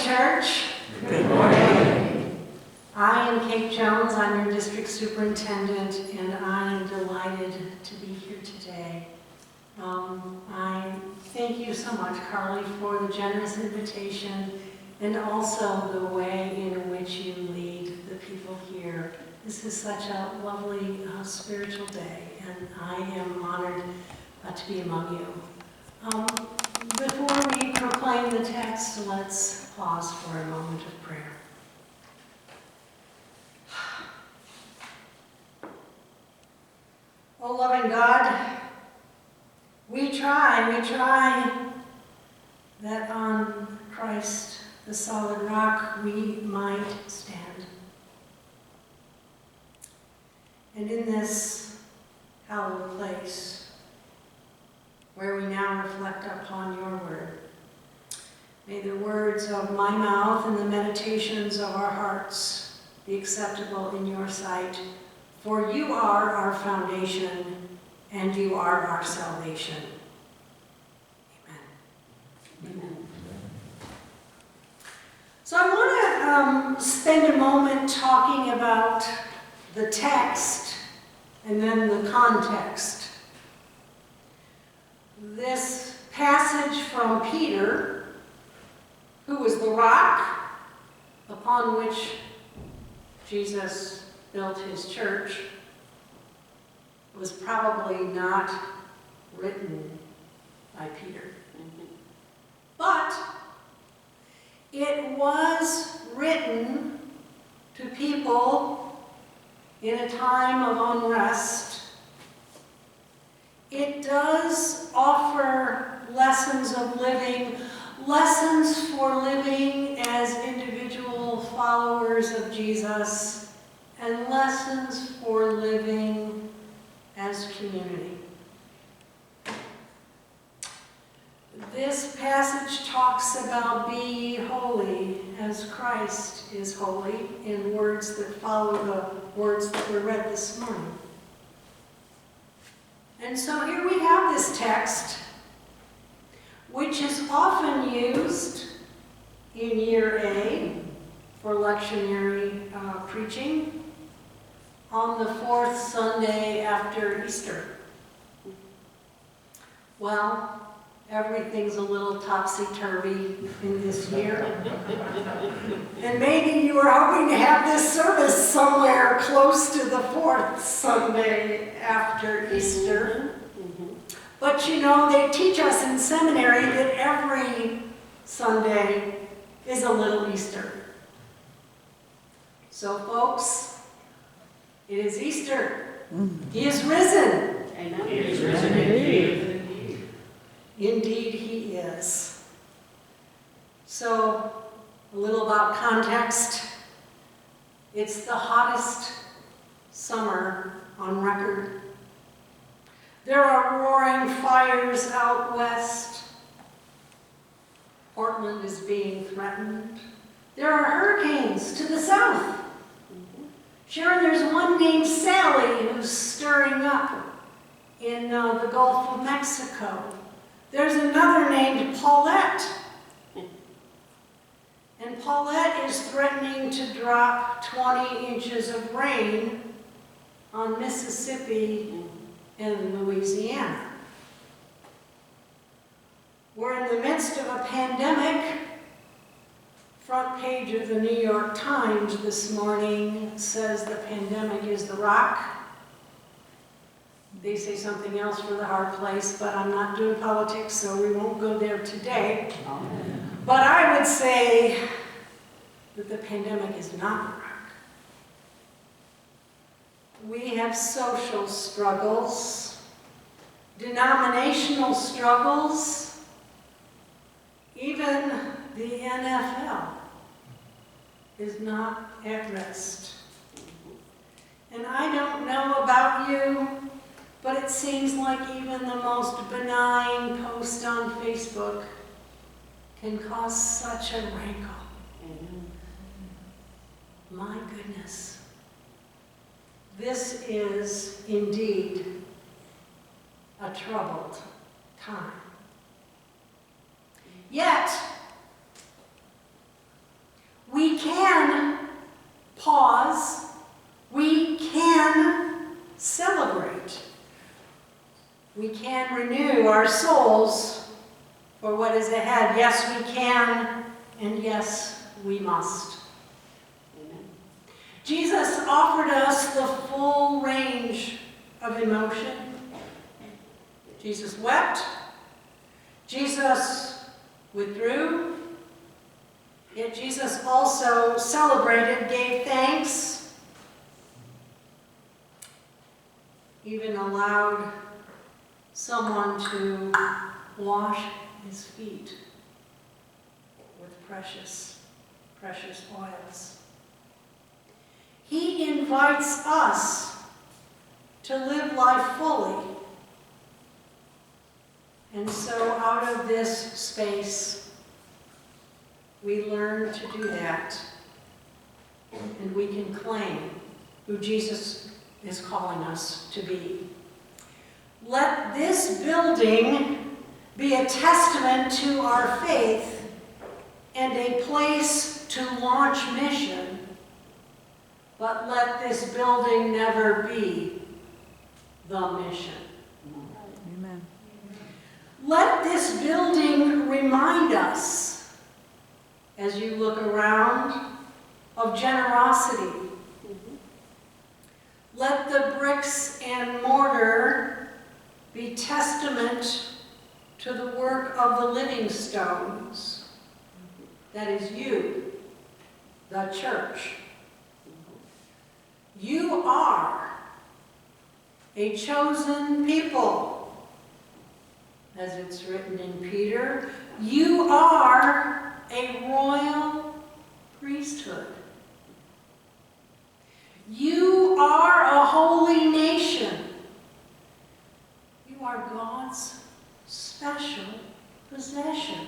church. Good morning. I am Kate Jones. I'm your district superintendent, and I am delighted to be here today. I thank you so much, Carly, for the generous invitation and also the way in which you lead the people here. This is such a lovely spiritual day, and I am honored to be among you. Before we proclaim the text, let's pause for a moment of prayer. Oh, loving God, we try that on Christ, the solid rock, we might stand. And in this hallowed place, where we now reflect upon your word, may the words of my mouth and the meditations of our hearts be acceptable in your sight, for you are our foundation and you are our salvation. Amen. Amen. So I want to spend a moment talking about the text and then the context. This passage from Peter, who was the rock upon which Jesus built his church, was probably not written by Peter. But it was written to people in a time of unrest. It does offer lessons of living, lessons for living as individual followers of Jesus, and lessons for living as community. This passage talks about be holy as Christ is holy in words that follow the words that were read this morning. And so here we have this text, which is often used in year A for lectionary preaching on the fourth Sunday after Easter. Well, everything's a little topsy-turvy in this year. And maybe you were hoping to have this service somewhere close to the fourth Sunday after Easter. But you know, they teach us in seminary that every Sunday is a little Easter. So folks, it is Easter. He is risen. Amen. He is risen indeed. Indeed, he is. So, a little about context. It's the hottest summer on record. There are roaring fires out west. Portland is being threatened. There are hurricanes to the south. Sharon, there's one named Sally who's stirring up in the Gulf of Mexico. There's another named Paulette. And Paulette is threatening to drop 20 inches of rain on Mississippi and Louisiana. We're in the midst of a pandemic. Front page of the New York Times this morning says the pandemic is the rock. They say something else for the hard place, but I'm not doing politics, so we won't go there today. But I would say that the pandemic is not the rock. We have social struggles, denominational struggles, even the NFL is not at rest. And I don't know about you, but it seems like even the most benign post on Facebook can cause such a rankle. My goodness. This is indeed a troubled time. Yet, our souls for what is ahead. Yes, we can, and yes, we must. Amen. Jesus offered us the full range of emotion. Jesus wept. Jesus withdrew. Yet Jesus also celebrated, gave thanks, even allowed someone to wash his feet with precious, precious oils. He invites us to live life fully. And so out of this space, we learn to do that. And we can claim who Jesus is calling us to be. Let this building be a testament to our faith and a place to launch mission. But let this building never be the mission. Amen. Let this building remind us, as you look around, of generosity. Let the bricks and mortar be testament to the work of the living stones. That is you, the church. You are a chosen people, as it's written in Peter. You are a royal priesthood. You are a holy nation. You are God's special possession.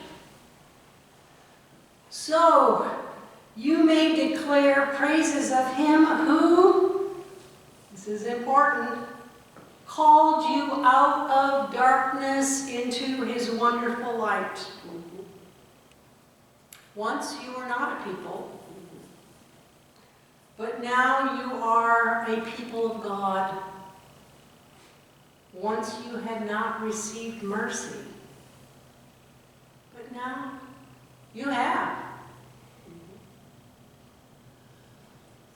So, you may declare praises of him who, this is important, called you out of darkness into his wonderful light. Once you were not a people, but now you are a people of God. Once you had not received mercy, but now you have.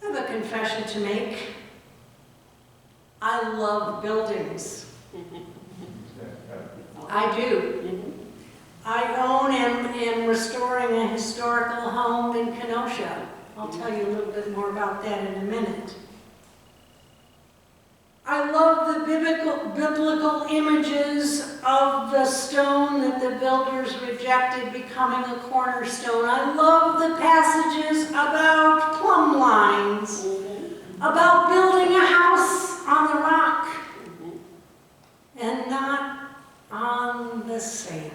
I have a confession to make. I love buildings. I do. I own and am restoring a historical home in Kenosha. I'll tell you a little bit more about that in a minute. I love the biblical images of the stone that the builders rejected becoming a cornerstone. I love the passages about plumb lines, about building a house on the rock and not on the sand.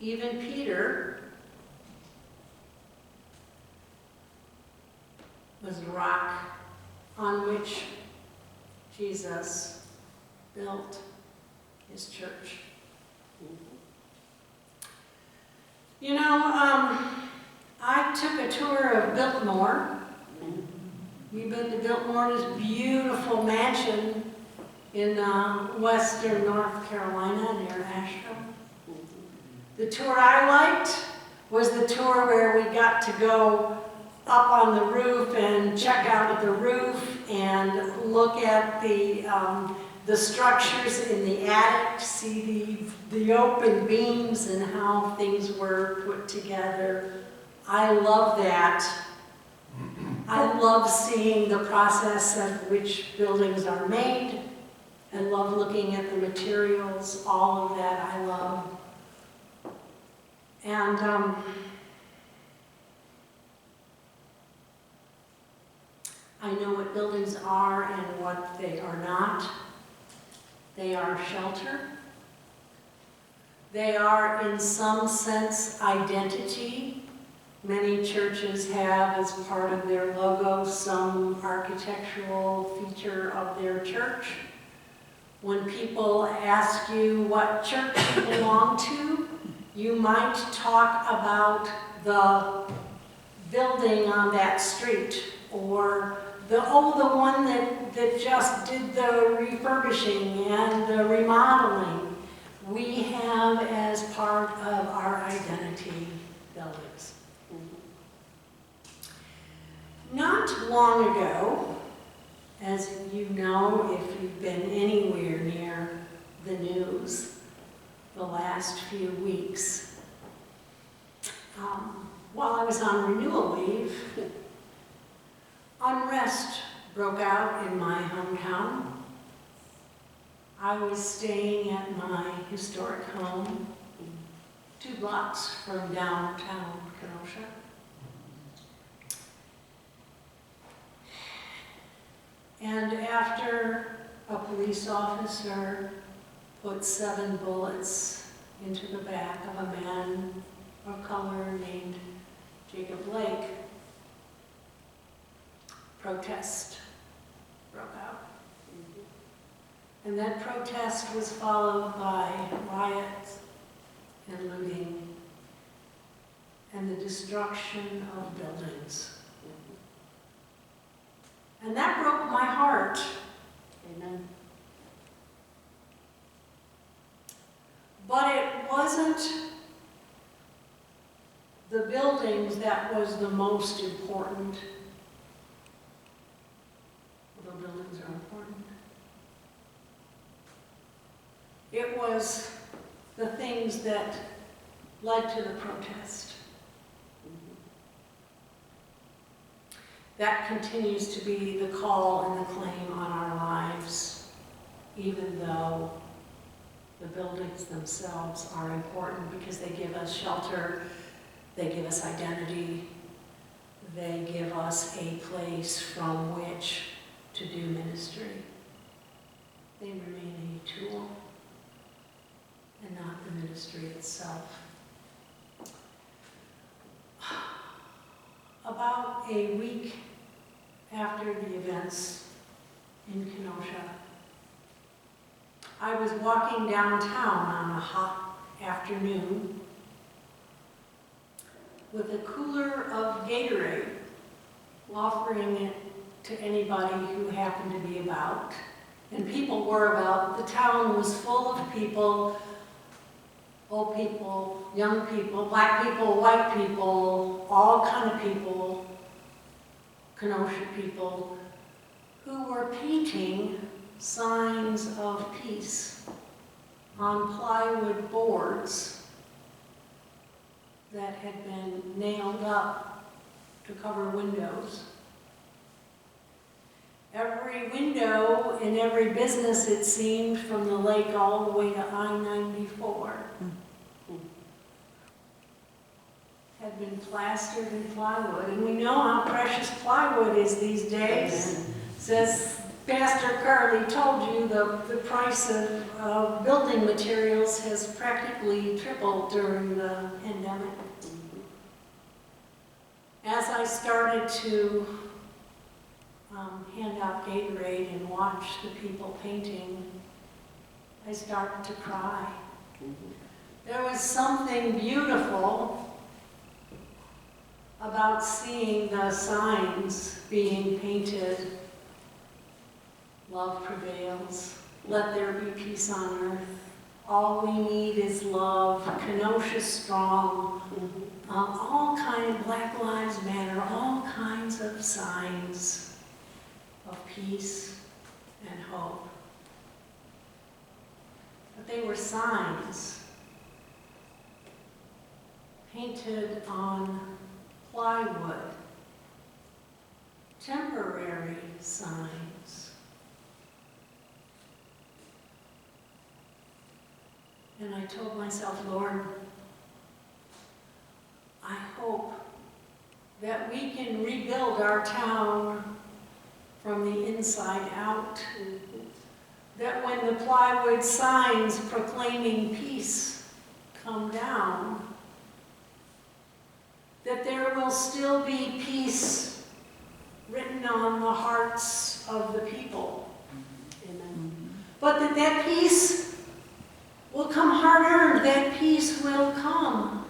Even Peter was the rock on which Jesus built his church. You know, I took a tour of Biltmore. We've been to Biltmore, this beautiful mansion in western North Carolina near Asheville. The tour I liked was the tour where we got to go up on the roof and check out the roof and look at the structures in the attic, see the open beams and how things were put together. I love that. I love seeing the process of which buildings are made. I love looking at the materials, all of that I love. And I know what buildings are and what they are not. They are shelter. They are, in some sense, identity. Many churches have, as part of their logo, some architectural feature of their church. When people ask you what church you belong to, you might talk about the building on that street or the one that just did the refurbishing and the remodeling, we have as part of our identity buildings. Not long ago, as you know, if you've been anywhere near the news the last few weeks, while I was on renewal leave, unrest broke out in my hometown. I was staying at my historic home 2 blocks from downtown Kenosha. And after a police officer put 7 bullets into the back of a man of color named Jacob Blake, protest broke out. And that protest was followed by riots and looting and the destruction of buildings. And that broke my heart. Amen. But it wasn't the buildings that was the most important. Although buildings are important. It was the things that led to the protest. That continues to be the call and the claim on our lives, even though the buildings themselves are important because they give us shelter, they give us identity, they give us a place from which to do ministry. They remain a tool and not the ministry itself. About a week after the events in Kenosha, I was walking downtown on a hot afternoon with a cooler of Gatorade, offering it to anybody who happened to be about. And people were about. The town was full of people, old people, young people, black people, white people, all kind of people, Kenosha people, who were painting signs of peace on plywood boards that had been nailed up to cover windows. Every window in every business, it seemed, from the lake all the way to I-94 had been plastered in plywood. And we know how precious plywood is these days. Says Pastor Carly told you, the price of building materials has practically tripled during the pandemic. As I started to hand out Gatorade and watch the people painting, I started to cry. There was something beautiful about seeing the signs being painted. Love prevails. Let there be peace on earth. All we need is love. Kenosha strong. All kinds, Black Lives Matter, all kinds of signs of peace and hope. But they were signs painted on plywood, temporary signs. And I told myself, Lord, I hope that we can rebuild our town from the inside out. That when the plywood signs proclaiming peace come down, that there will still be peace written on the hearts of the people. Amen. But that peace will come hard-earned. That peace will come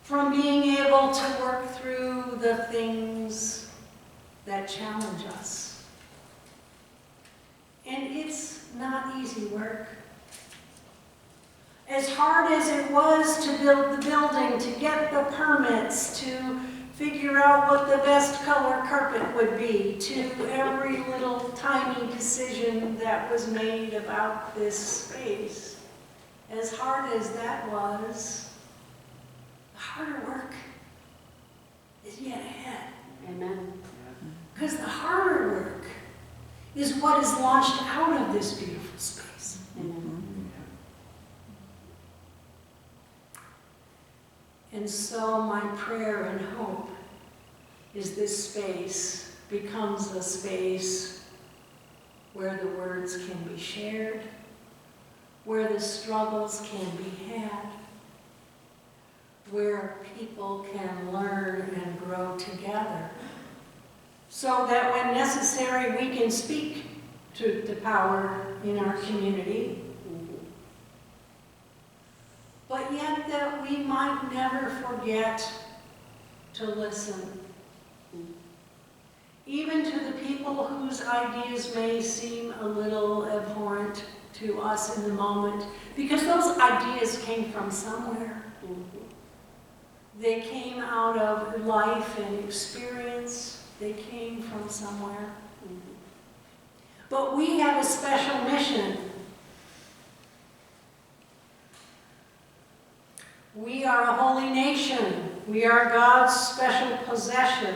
from being able to work through the things that challenge us. And it's not easy work. As hard as it was to build the building, to get the permits, to figure out what the best color carpet would be, to every little tiny decision that was made about this space, as hard as that was, the harder work is yet ahead. Amen. Because the harder work is what is launched out of this beautiful space. Amen. And so my prayer and hope is this space becomes a space where the words can be shared, where the struggles can be had, where people can learn and grow together, so that when necessary we can speak to the power in our community, but yet that we might never forget to listen. Even to the people whose ideas may seem a little abhorrent to us in the moment, because those ideas came from somewhere. They came out of life and experience. They came from somewhere. But we have a special mission. We are a holy nation. We are God's special possession.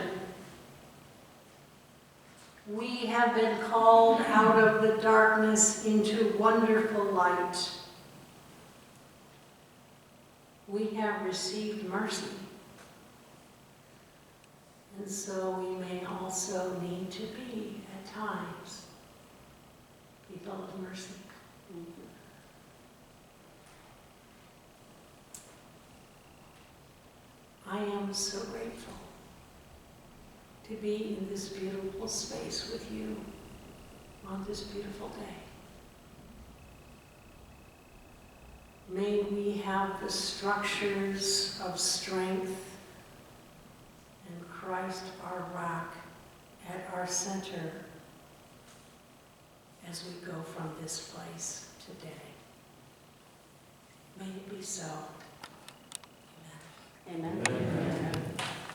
We have been called out of the darkness into wonderful light. We have received mercy. And so we may also need to be, at times, people of mercy. I am so grateful to be in this beautiful space with you on this beautiful day. May we have the structures of strength and Christ our rock at our center as we go from this place today. May it be so. Amen. Amen.